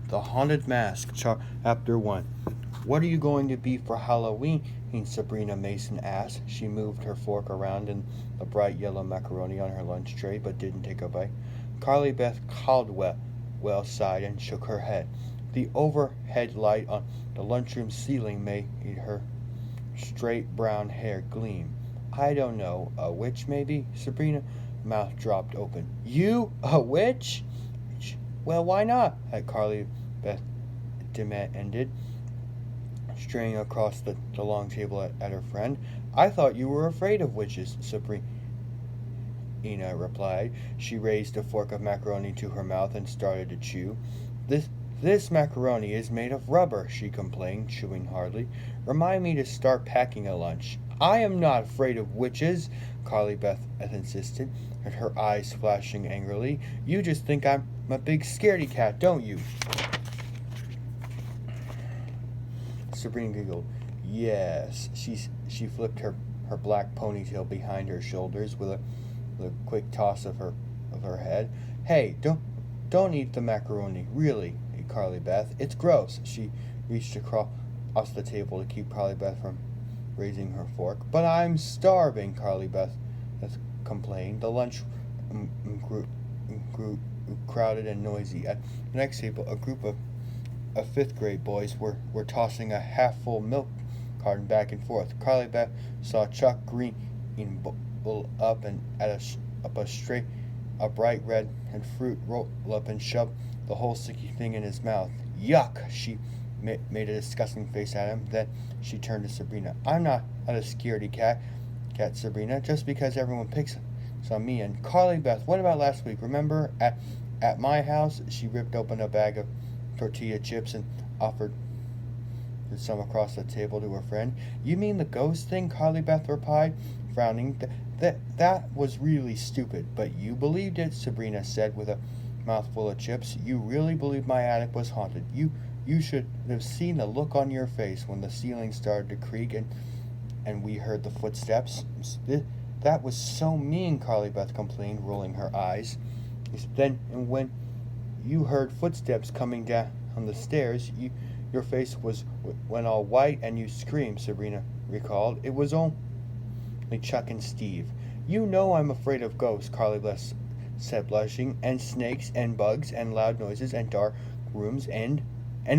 The Haunted Mask, Chapter 1. What are you going to be for Halloween? Sabrina Mason asked. She moved her fork around in the bright yellow macaroni on her lunch tray, but didn't take a bite. Carly Beth Caldwell sighed and shook her head. The overhead light on the lunchroom ceiling made her straight brown hair gleam. I don't know, a witch maybe? Sabrina's mouth dropped open. You? A witch? Well, why not? Carly Beth demanded, straying across the long table at her friend. I thought you were afraid of witches, Sabrina replied. She raised a fork of macaroni to her mouth and started to chew. This macaroni is made of rubber, she complained, chewing hardly. Remind me to start packing a lunch. I am not afraid of witches, Carly Beth insisted, her eyes flashing angrily. You just think I'm a big scaredy cat, don't you? Sabrina giggled. Yes. She flipped her black ponytail behind her shoulders with a quick toss of her head. Hey, don't eat the macaroni, really, Carly Beth. It's gross. She reached across the table to keep Carly Beth from raising her fork. But I'm starving, Carly Beth complained. The lunch grew crowded and noisy. At the next table, a group of fifth grade boys were tossing a half-full milk carton back and forth. Carly Beth saw Chuck Green pull up and a bright red and fruit roll up and shove the whole sticky thing in his mouth. Yuck! She made a disgusting face at him. Then she turned to Sabrina. I'm not a scaredy cat, Sabrina, just because everyone picks on me. And Carly Beth, what about last week? Remember at my house? She ripped open a bag of tortilla chips and offered some across the table to her friend. You mean the ghost thing? Carly Beth replied, frowning. That was really stupid, but you believed it, Sabrina said with a mouthful of chips. You really believed my attic was haunted. You should have seen the look on your face when the ceiling started to creak and we heard the footsteps. That was so mean, Carly Beth complained, rolling her eyes. Then, when you heard footsteps coming down the stairs, your face went all white and you screamed, Sabrina recalled. It was only Chuck and Steve. You know I'm afraid of ghosts, Carly Beth said, blushing, and snakes and bugs and loud noises and dark rooms and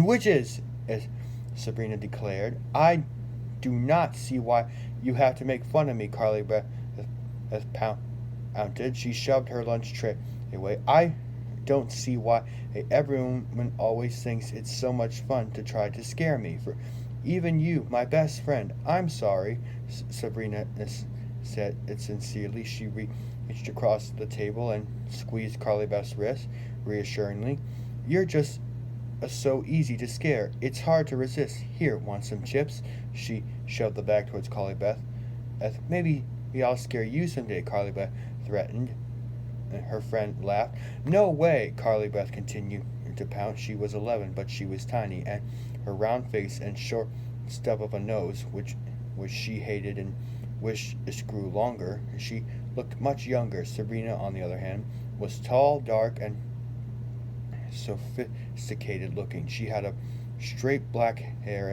witches, as Sabrina declared. I do not see why you have to make fun of me, Carly Beth pouted. She shoved her lunch tray away. I don't see why everyone always thinks it's so much fun to try to scare me. For even you, my best friend. I'm sorry, Sabrina said it sincerely. She reached across the table and squeezed Carly Beth's wrist reassuringly. You're just so easy to scare. It's hard to resist. Here, want some chips? She shoved the bag towards Carly Beth. Maybe I'll scare you someday, Carly Beth threatened. Her friend laughed. No way, Carly Beth continued to pout. She was 11, but she was tiny, and her round face and short stub of a nose, which she hated and wished it grew longer, she looked much younger. Sabrina, on the other hand, was tall, dark, and sophisticated looking. She had a straight black hair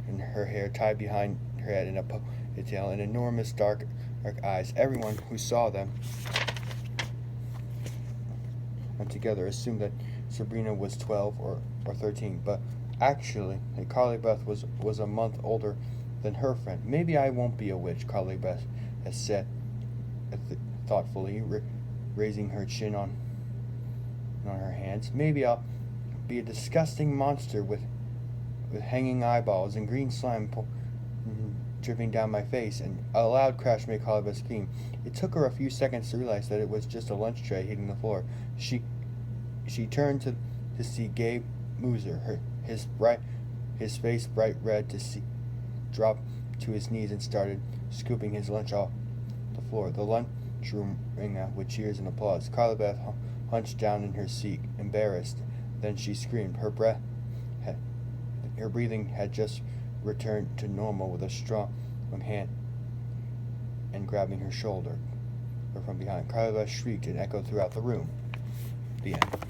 and her hair tied behind her head in a ponytail and enormous dark eyes. Everyone who saw them together assumed that Sabrina was 12 or 13, but actually Carly Beth was a month older than her friend. Maybe I won't be a witch, Carly Beth has said thoughtfully, raising her chin on her hands. Maybe I'll be a disgusting monster with hanging eyeballs and green slime dripping down my face. And a loud crash made Carly Beth scream. It took her a few seconds to realize that it was just a lunch tray hitting the floor. She turned to see Gabe Mooser, his face bright red, dropped to his knees and started scooping his lunch off the floor. The lunchroom rang out with cheers and applause. Carly Beth hunched down in her seat, embarrassed. Then she screamed. Her breathing had just returned to normal with a strong hand and grabbing her shoulder from behind. Carly Beth shrieked and echoed throughout the room. The end.